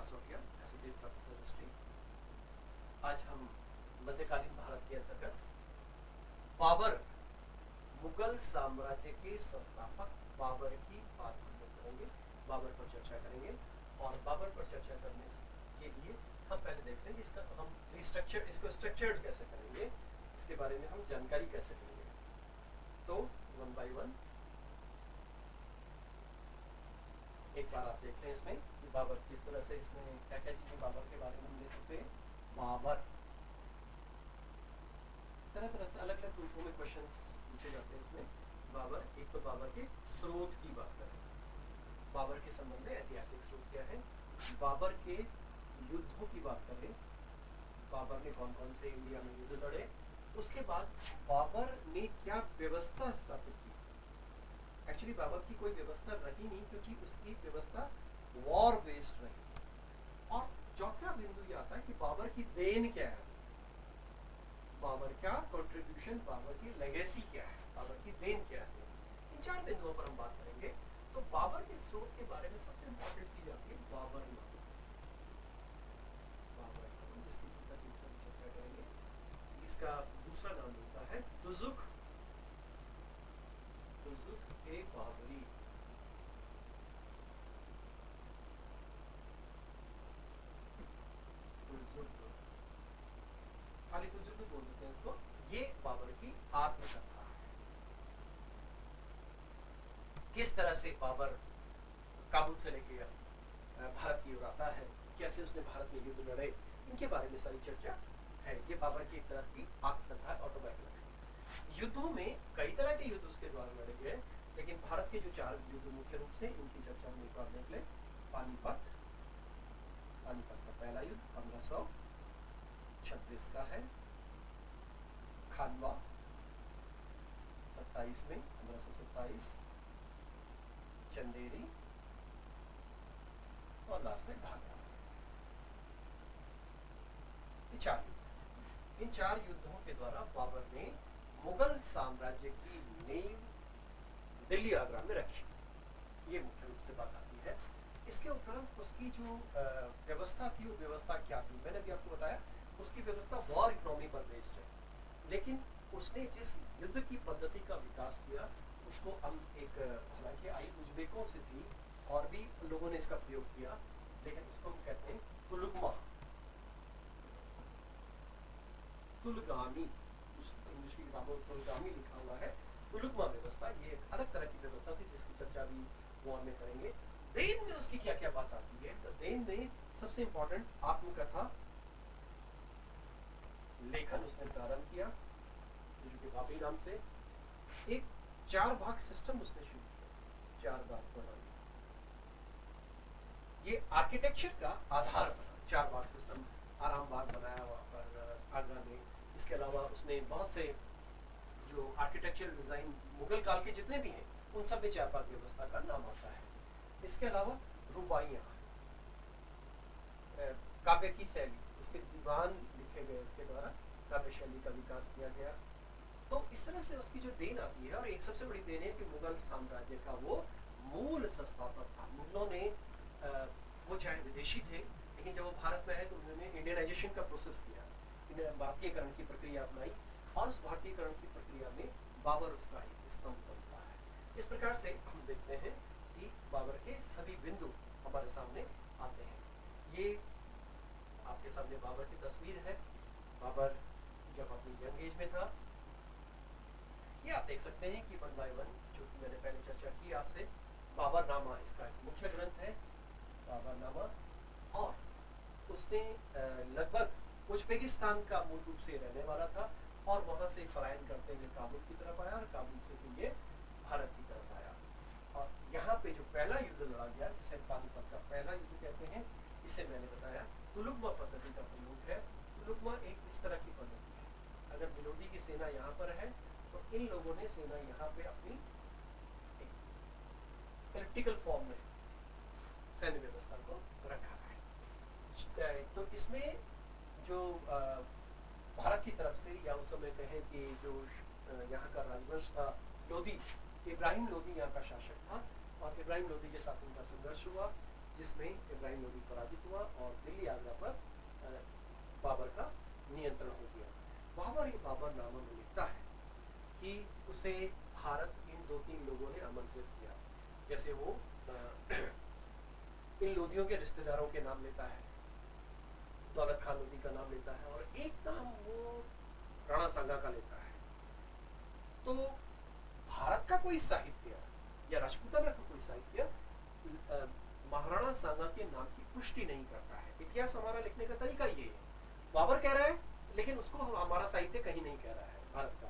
बासरोटिया, associate professor history. आज हम मध्यकालीन भारत के अंतर्गत बाबर, मुगल साम्राज्य के संस्थापक बाबर की बात हम करेंगे, बाबर पर चर्चा करेंगे। और बाबर पर चर्चा करने के लिए हम पहले देख लेंगे इसका हम रिस्ट्रक्चर, इसको स्ट्रक्चर्ड कैसे करेंगे, इसके बारे में हम जानकारी कैसे करेंगे। तो वन बाय वन एक बार आप देख लें इसमें कि बाबर किस तरह से, इसमें क्या क्या चीजें बाबर के बारे में हम ले सकते हैं। बाबर तरह तरह से अलग अलग रूपों में क्वेश्चन पूछे जाते हैं इसमें। बाबर, एक तो बाबर के स्रोत की बात करें, बाबर के संबंध में ऐतिहासिक स्रोत क्या है, बाबर के युद्धों की बात करें, बाबर ने कौन कौन से इंडिया में युद्ध लड़े, उसके बाद बाबर ने क्या व्यवस्था स्थापित की। एक्चुअली बाबर की कोई व्यवस्था रही नहीं, क्योंकि उसकी व्यवस्था वॉर बेस्ड रही। और चौथा बिंदु यह आता है कि बाबर की देन क्या है, बाबर का कंट्रीब्यूशन, बाबर की लेगेसी क्या है, बाबर की देन क्या है। इन चार बिंदुओं पर हम बात करेंगे। तो बाबर के स्रोत के बारे में सबसे इंपॉर्टेंट चीज आती है बाबर नाम। बाबर नाम, जिसकी चर्चा करेंगे। इसका दूसरा नाम होता है तुजुक, तुजुक ए बाबरी। खाली तुजुक भी बोल देते हैं इसको। ये बाबर की आत्मकथा है, किस तरह से बाबर काबुल से लेके भारत की ओर आता है, कैसे उसने भारत में युद्ध लड़े, इनके बारे में सारी चर्चा है। ये बाबर की एक तरह की आत्मकथा, ऑटोबायोग्राफी। युद्धों में कई तरह के युद्ध उसके द्वारा लड़े गए, लेकिन भारत के जो चार युद्ध मुख्य रूप से, इनकी चर्चा हम एक बार देख लें। पानीपत, पानीपत का पहला युद्ध 1536 का है। खानवा 27 में 1527, चंदेरी और लास्ट में घाघरा। ये चार युद्ध, इन चार युद्धों के द्वारा बाबर ने मुगल साम्राज्य की नींव दिल्ली आगरा में रखी। ये मुख्य रूप से बात आती है। इसके उपरांत उसकी जो व्यवस्था थी, वो व्यवस्था क्या थी, मैंने भी आपको बताया। उसकी व्यवस्था वॉर इकोनॉमी पर बेस्ड है, लेकिन उसने जिस युद्ध की पद्धति का विकास किया उसको हम एक, हालांकि आई उज्बेकों से थी और भी लोगों ने इसका प्रयोग किया, लेकिन उसको हम कहते हैं तुलुगमा, तुलगामी। इंग्लिश की किताबों में तुलगामी लिखा हुआ है। तुलुगमा व्यवस्था ये एक अलग तरह की व्यवस्था थी, जिसकी चर्चा भी वॉर में करेंगे। देन में उसकी क्या क्या बात आती है, तो देन में सबसे इंपॉर्टेंट आत्मकथा लेखन उसने प्रारंभ किया, जो कि बाबरी नाम से। एक 4 भाग सिस्टम उसने शुरू किया, 4 भाग प्रणाली। ये आर्किटेक्चर का आधार बना, 4 भाग सिस्टम। आराम बाग बनाया वहाँ पर आगरा में। इसके अलावा उसने बहुत से जो आर्किटेक्चरल डिजाइन मुगल काल के जितने भी हैं, उन सब में 4 भाग व्यवस्था का नाम आता है। इसके अलावा रुबाइयाँ, काव्य की शैली, उसके दीवान लिखे गए, उसके द्वारा काव्य शैली का विकास किया गया। तो इस तरह से उसकी जो देन आती है, और एक सबसे बड़ी देन है कि मुगल साम्राज्य का वो मूल संस्थापक था। मुगलों ने वो चाहे विदेशी थे, लेकिन जब वो भारत में आए तो उन्होंने इंडियनाइजेशन का प्रोसेस किया, भारतीयकरण की प्रक्रिया अपनाई, और उस भारतीयकरण की प्रक्रिया में बाबर उसका एक स्तंभ बनता है। इस प्रकार से हम देखते हैं कि बाबर के सभी बिंदु हमारे सामने आते हैं। ये आपके सामने बाबर की तस्वीर है। बाबर जब अपनी यंग एज में था, ये आप देख सकते हैं कि 1 बाय 1, जो कि मैंने पहले चर्चा की आपसे, बाबरनामा इसका एक मुख्य ग्रंथ है, बाबरनामा। और उसने लगभग उज्बेकिस्तान का मूल रूप से रहने वाला था, और वहां से पलायन करते हुए काबुल की तरफ आया, और काबुल से फिर ये भारत की तरफ आया। और यहाँ पे जो पहला युद्ध लड़ा गया, जिसे पानीपत का पहला युद्ध कहते हैं, इसे मैंने बताया तुलुगमा पद्धति का प्रयोग है। तुलुगमा एक इस तरह की पद्धति है, अगर विरोधी की सेना यहाँ पर है तो इन लोगों ने सेना यहाँ पे अपनी इलेक्ट्रिकल फॉर्म में सैन्य व्यवस्था को रखा है। तो इसमें जो भारत की तरफ से, या उस समय कहें कि जो यहाँ का राजवंश था लोधी, इब्राहिम लोधी यहाँ का शासक था, और इब्राहिम लोधी के साथ उनका संघर्ष हुआ। जिसमें इब्राहिम लोदी पराजित हुआ और दिल्ली आगरा पर बाबर का नियंत्रण हो गया। बाबर नामा में लिखता है कि उसे भारत इन 2-3 लोगों ने आमंत्रित किया। जैसे वो इन लोदियों के रिश्तेदारों के नाम लेता है, दौलत खान लोदी का नाम लेता है, और एक नाम वो राणा सांगा का लेता है। तो भारत का कोई साहित्य या राजपूताना का कोई साहित्य महाराणा सांगा के नाम की पुष्टि नहीं करता है। इतिहास हमारा लिखने का तरीका ये है, बाबर कह रहा है लेकिन उसको हमारा साहित्य कहीं नहीं कह रहा है भारत का।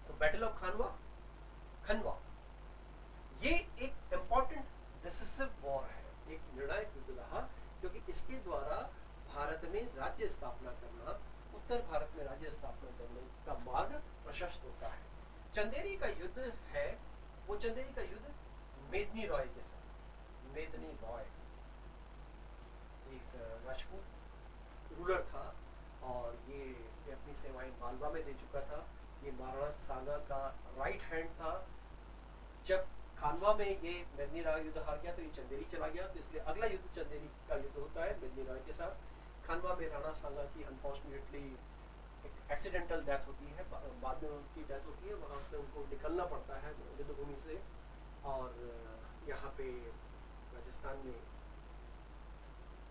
तो बैटल ऑफ खनवा ये एक इंपॉर्टेंट डिसिसिव वॉर है, एक निर्णायक युद्ध रहा, क्योंकि इसके द्वारा भारत में राज्य स्थापना करना, उत्तर भारत में राज्य स्थापना करने का मार्ग प्रशस्त होता है। चंदेरी का युद्ध है, वो चंदेरी का युद्ध मेदिनी रॉय के साथ। मेदिनी रॉय एक राजपूत रूलर था और ये अपनी सेवाएं मालवा में दे चुका था। ये महाराणा सांगा का राइट हैंड था। जब खानवा में ये मेदिनी रॉय युद्ध हार गया तो ये चंदेरी चला गया, तो इसलिए अगला युद्ध चंदेरी का युद्ध होता है मेदिनी रॉय के साथ। खानवा में राणा सांगा की अनफॉर्चुनेटली एक एक्सीडेंटल डेथ होती है, बाद में उनकी डेथ होती है, वहाँ से उनको निकलना पड़ता है युद्ध भूमि से। और यहाँ पे राजस्थान में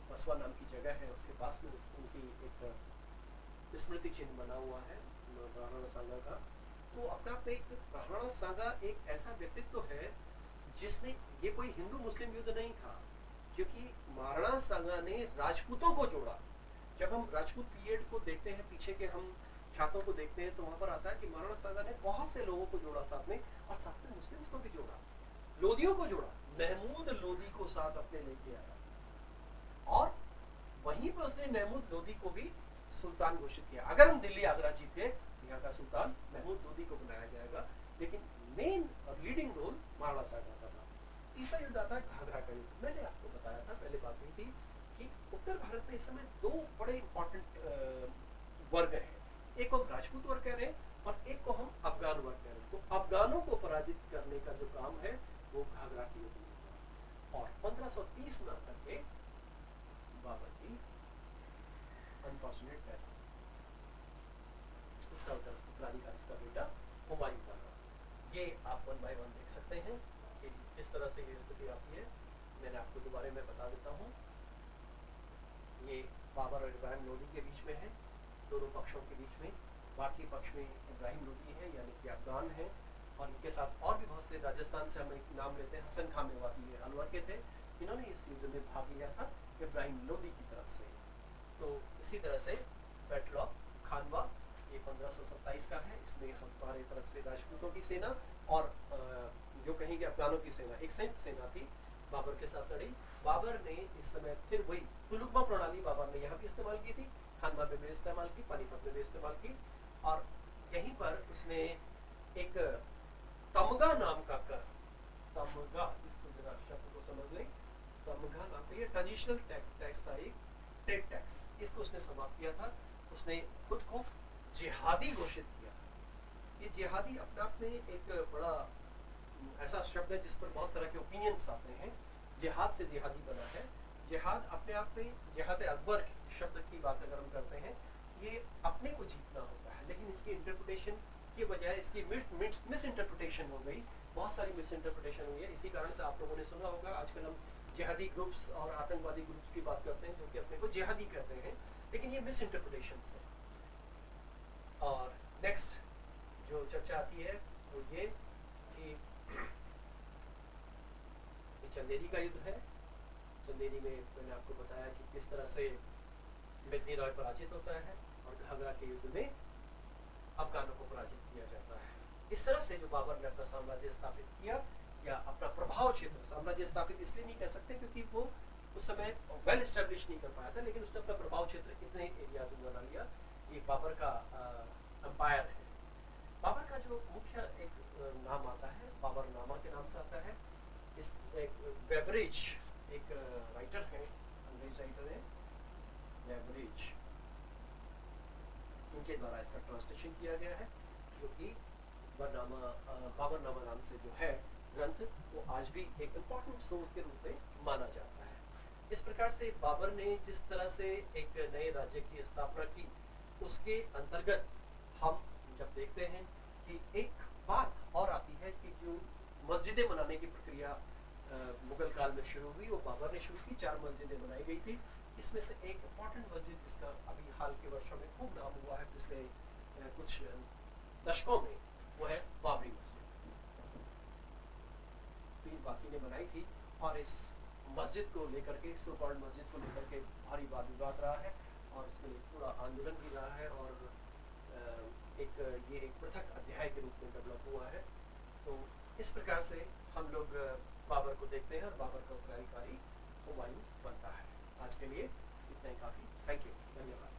बसवा नाम की जगह है, उसके पास में उनकी एक स्मृति चिन्ह बना हुआ है राणा सांगा का। तो अपने आप में एक राणा सांगा एक ऐसा व्यक्तित्व है जिसने, ये कोई हिंदू मुस्लिम युद्ध नहीं था, क्योंकि महाराणा सांगा ने राजपूतों को जोड़ा। जब हम राजपूत पीरियड को देखते हैं, पीछे के हम ख्यातों को देखते हैं, तो वहां पर आता है कि महाराणा सांगा ने बहुत से लोगों को जोड़ा साथ में, और साथ में मुस्लिम्स को भी जोड़ा, लोदियों को जोड़ा। महमूद लोदी को साथ अपने लेके आया और वहीं पर उसने महमूद लोदी को भी सुल्तान घोषित किया। अगर हम दिल्ली आगरा जीते, यहाँ का सुल्तान महमूद लोदी को बनाया जाएगा, लेकिन मेन और लीडिंग रोल महाराणा सांगा का था। तीसरा युद्ध आता है घाघरा का युद्ध। मैंने आपको बताया था, पहले बात हुई थी कि उत्तर भारत में इस समय 2 बड़े इंपॉर्टेंट वर्ग हैं। एक को राजपूत वर्ग कह रहे हैं और एक को हम अफगान वर्ग कह रहे हैं। तो अफगानों को पराजित करने का जो काम है वो घाघरा के युद्ध में हुआ। और 1530 में आकर के बाबर की अनफॉर्चुनेट डेथ, उसका उत्तराधिकारी उसका बेटा हुमायूं का। ये आप 1 बाय 1 देख सकते हैं कि इस तरह से ये स्थिति आती है। मैंने आपको दोबारा मैं बता देता हूँ, ये बाबर और इब्राहिम लोदी के बीच में है, दोनों पक्षों के बीच में। भारतीय पक्ष में इब्राहिम लोदी है, यानी कि अफगान है, और इनके साथ और भी बहुत से, राजस्थान से हम एक नाम लेते हैं, हसन खान मेवाती, ये अलवर के थे, इन्होंने इस युद्ध में भाग लिया था इब्राहिम लोदी की तरफ से। तो इसी तरह से बैटल ऑफ खानवा ये 1527 का है। इसमें हमारे तरफ से राजपूतों की सेना और जो कहेंगे अफगानों की सेना, एक संयुक्त सेना थी, बाबर के साथ लड़ी। बाबर ने इस समय फिर वही तुलुकमा प्रणाली बाबर ने यहाँ भी इस्तेमाल की थी, खानवा में भी इस्तेमाल की, पानीपत में भी इस्तेमाल की, और यहीं पर उसने एक तमगा नाम का कर, तमगा, इसको जरा शब्द को समझ लें, तमगा नाम का ये ट्रांजिशनल टैक्स था, एक ट्रेड टैक्स, इसको उसने समाप्त किया था। उसने खुद को जिहादी घोषित किया। ये जिहादी अपने आप में एक बड़ा ऐसा शब्द है जिस पर बहुत तरह के ओपिनियंस आते हैं। जिहाद से जिहादी बना है। जिहाद अपने आप में, जिहाद अकबर शब्द की बात अगर हम करते हैं, ये अपने को जीतना होता है, लेकिन इसकी इंटरप्रिटेशन के बजाय इसकी मिस इंटरप्रिटेशन हो गई, बहुत सारी मिस इंटरप्रिटेशन हुई है। इसी कारण से आप लोगों ने सुना होगा आजकल हम जिहादी ग्रुप्स और आतंकवादी ग्रुप्स की बात करते हैं जो कि अपने को जिहादी कहते हैं, लेकिन ये मिस इंटरप्रिटेशन है। और नेक्स्ट जो चर्चा आती है वो ये कि चंदेरी का युद्ध है। चंदेरी में मैंने आपको बताया कि किस तरह से मेदिनी रॉय पराजित होता है और घाघरा के युद्ध में अफगानों को पराजित किया जाता है। इस तरह से जो बाबर ने अपना साम्राज्य स्थापित किया, या अपना प्रभाव क्षेत्र, साम्राज्य स्थापित इसलिए नहीं कह सकते क्योंकि वो उस समय वेल एस्टेब्लिश नहीं कर पाया था, लेकिन उसने अपना प्रभाव क्षेत्र इतने एरियाज में बना लिया। ये बाबर का एम्पायर है। बाबर का जो मुख्य एक नाम आता है, बाबरनामा के नाम से आता है। इस एक बेवरेज एक राइटर है, अंग्रेज राइटर है बेवरेज, उनके द्वारा इसका ट्रांसलेशन किया गया है, जो कि बाबरनामा नाम से जो है ग्रंथ, वो आज भी एक इम्पोर्टेंट सोर्स के रूप में माना जाता है। इस प्रकार से बाबर ने जिस तरह से एक नए राज्य की स्थापना की, उसके अंतर्गत हम जब देखते हैं कि एक बात और आती है कि जो मस्जिदें बनाने की प्रक्रिया मुगल काल में शुरू हुई, वो बाबर ने शुरू की। 4 मस्जिदें बनाई गई थी। इसमें से एक इम्पॉर्टेंट मस्जिद जिसका अभी हाल के वर्षों में खूब नाम हुआ है पिछले कुछ दशकों में, वो है बाबरी मस्जिद। पीर बाकी ने बनाई थी और इस मस्जिद को लेकर के, सो कॉल्ड मस्जिद को लेकर के भारी वाद विवाद रहा है और इसके लिए पूरा आंदोलन भी रहा है और ये एक पृथक अध्याय के रूप में डेवलप हुआ है। तो इस प्रकार से हम लोग बाबर को देखते हैं और बाबर का उत्तराधिकारी हुमायूं बनता है। आज के लिए इतना ही काफ़ी। थैंक यू, धन्यवाद।